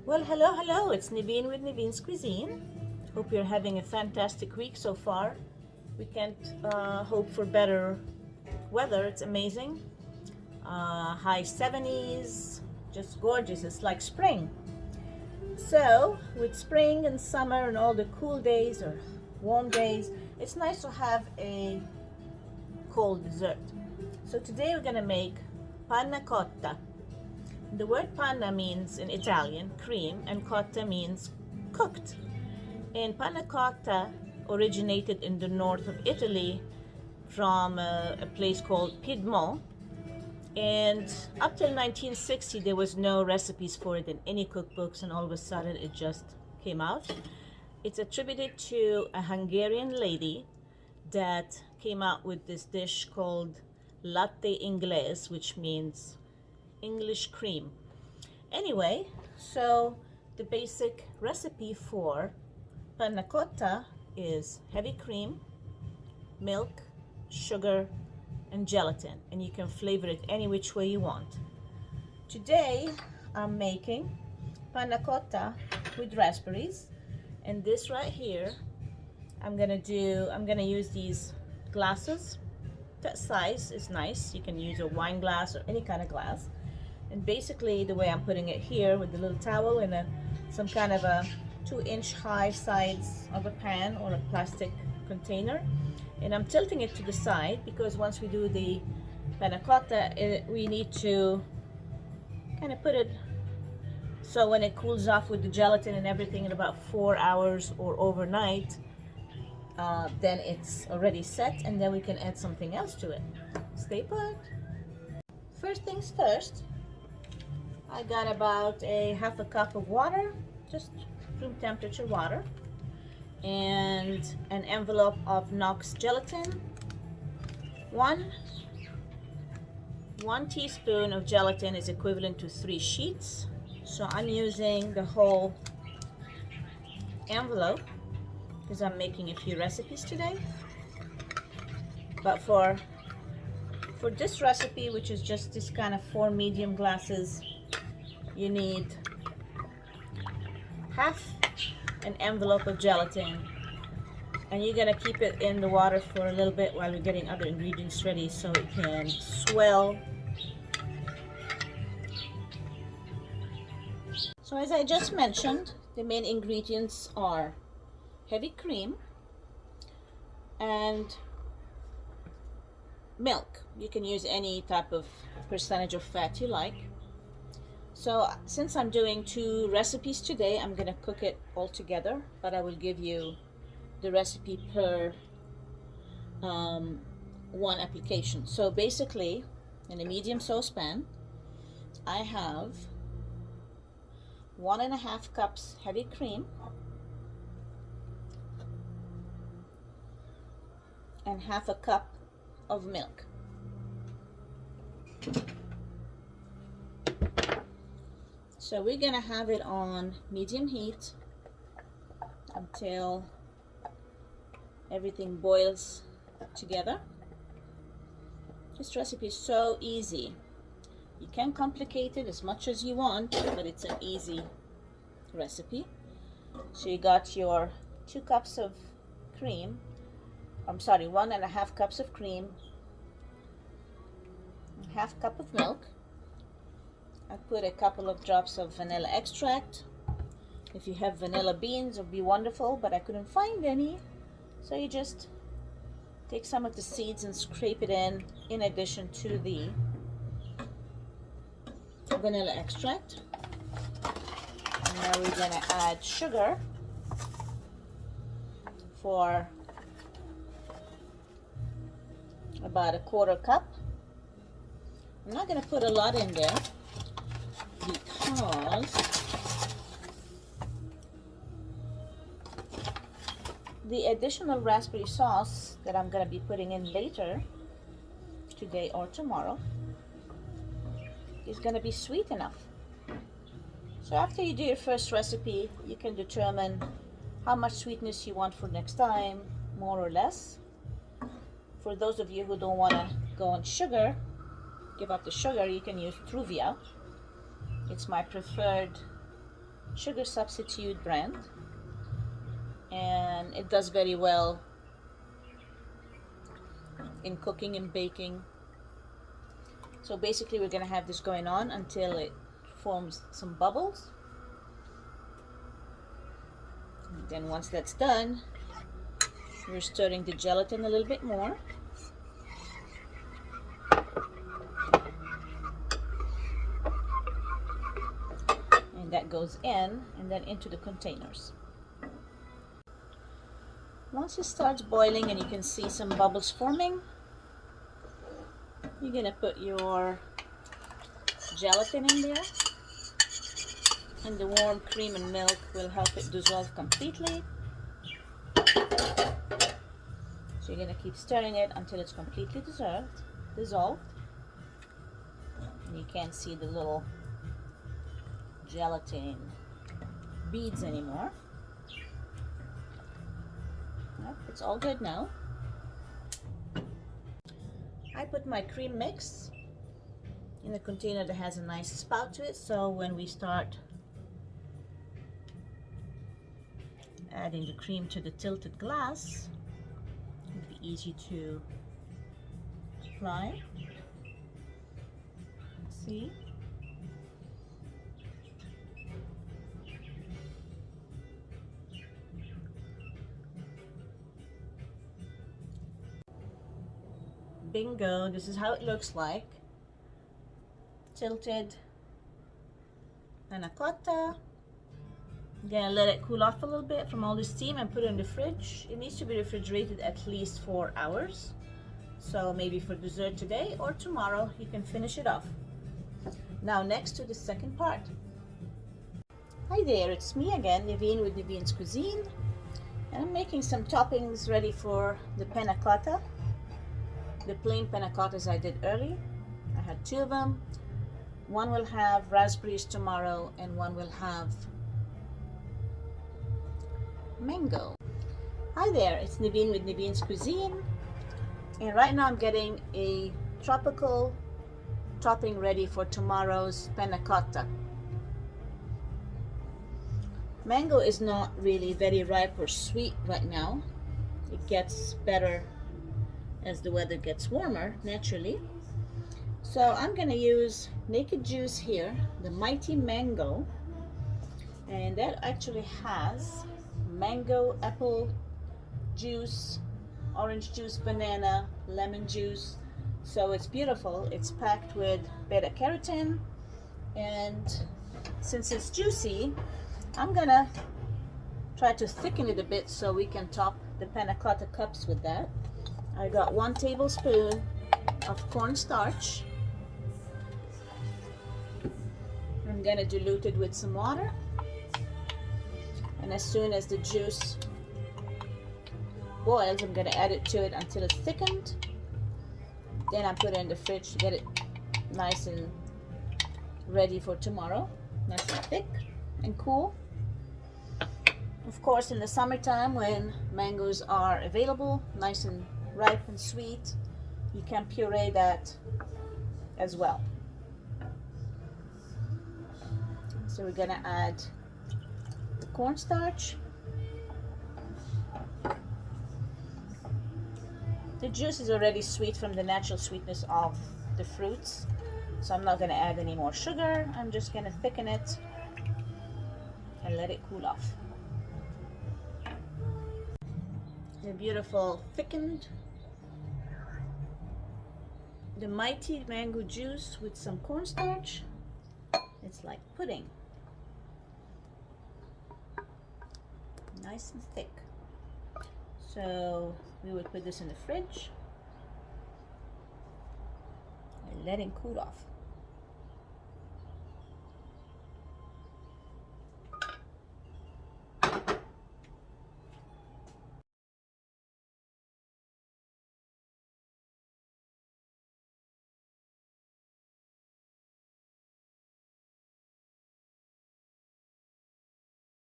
Well, hello, it's Niveen with Niveen's Cuisine. Hope you're having a fantastic week so far. We can't hope for better weather, it's amazing. High 70s, just gorgeous, it's like spring. So, with spring and summer and all the cool days or warm days, it's nice to have a cold dessert. So today we're gonna make panna cotta. The word panna means in Italian cream and cotta means cooked. And panna cotta originated in the north of Italy from a place called Piedmont. And up till 1960 there was no recipes for it in any cookbooks, and all of a sudden it just came out. It's attributed to a Hungarian lady that came out with this dish called latte inglese, which means English cream. Anyway, so the basic recipe for panna cotta is heavy cream, milk, sugar, and gelatin, and you can flavor it any which way you want. Today I'm making panna cotta with raspberries, and this right here I'm gonna use these glasses. That size is nice. You can use a wine glass or any kind of glass. And basically the way I'm putting it here with the little towel in some kind of a 2-inch high sides of a pan or a plastic container, and I'm tilting it to the side because once we do the panna cotta we need to kind of put it so when it cools off with the gelatin and everything in about 4 hours or overnight, then it's already set, and then we can add something else to it. Stay put. First things first, I got about half a cup of water, just room temperature water, and an envelope of Knox gelatin. One teaspoon of gelatin is equivalent to 3 sheets, so I'm using the whole envelope because I'm making a few recipes today. But for this recipe, which is just this kind of 4 medium glasses, you need half an envelope of gelatin, and you're gonna keep it in the water for a little bit while we're getting other ingredients ready so it can swell. So as I just mentioned, the main ingredients are heavy cream and milk. You can use any type of percentage of fat you like. So since I'm doing 2 recipes today, I'm gonna cook it all together, but I will give you the recipe per one application. So basically, in a medium saucepan, I have 1.5 cups heavy cream and half a cup of milk. So we're gonna have it on medium heat until everything boils together. This recipe is so easy. You can complicate it as much as you want, but it's an easy recipe. So you got your 2 cups of cream, 1.5 cups of cream, half cup of milk. I put a couple of drops of vanilla extract. If you have vanilla beans, it would be wonderful, but I couldn't find any. So you just take some of the seeds and scrape it in addition to the vanilla extract. And now we're gonna add sugar for about 1/4 cup. I'm not gonna put a lot in there because the additional raspberry sauce that I'm going to be putting in later today or tomorrow is going to be sweet enough. So after you do your first recipe, you can determine how much sweetness you want for next time, more or less. For those of you who don't want to go on sugar, give up the sugar, you can use Truvia. It's my preferred sugar substitute brand, and it does very well in cooking and baking. So basically we're going to have this going on until it forms some bubbles. And then once that's done, we're stirring the gelatin a little bit more. And that goes in and then into the containers. Once it starts boiling and you can see some bubbles forming, you're going to put your gelatin in there, and the warm cream and milk will help it dissolve completely. So you're going to keep stirring it until it's completely dissolved. And you can't see the little gelatin beads anymore. Yep, it's all good now. I put my cream mix in a container that has a nice spout to it, so when we start adding the cream to the tilted glass, it'll be easy to apply. See? Bingo, this is how it looks like. Tilted Panna Cotta. I'm gonna let it cool off a little bit from all the steam and put it in the fridge. It needs to be refrigerated at least 4 hours. So maybe for dessert today or tomorrow you can finish it off. Now next to the second part. Hi there, it's me again, Niveen with Niveen's Cuisine. And I'm making some toppings ready for the Panna Cotta. The plain Panna Cottas I did early. I had 2 of them. One will have raspberries tomorrow and one will have mango. Hi there, it's Niveen with Niveen's Cuisine, and right now I'm getting a tropical topping ready for tomorrow's Panna Cotta. Mango is not really very ripe or sweet right now. It gets better as the weather gets warmer naturally. So I'm going to use Naked Juice here, the Mighty Mango, and that actually has mango, apple juice, orange juice, banana, lemon juice. So it's beautiful. It's packed with beta carotene, and since it's juicy, I'm gonna try to thicken it a bit so we can top the Panna Cotta cups with that. I got 1 tablespoon of cornstarch. I'm gonna dilute it with some water, and as soon as the juice boils, I'm gonna add it to it until it's thickened. Then I put it in the fridge to get it nice and ready for tomorrow, nice and thick and cool. Of course, in the summertime when mangoes are available, nice and ripe and sweet, you can puree that as well. So we're gonna add the cornstarch. The juice is already sweet from the natural sweetness of the fruits, so I'm not gonna add any more sugar. I'm just gonna thicken it and let it cool off. The beautiful thickened, the Mighty Mango juice with some cornstarch. It's like pudding, nice and thick. So we would put this in the fridge and let it cool off.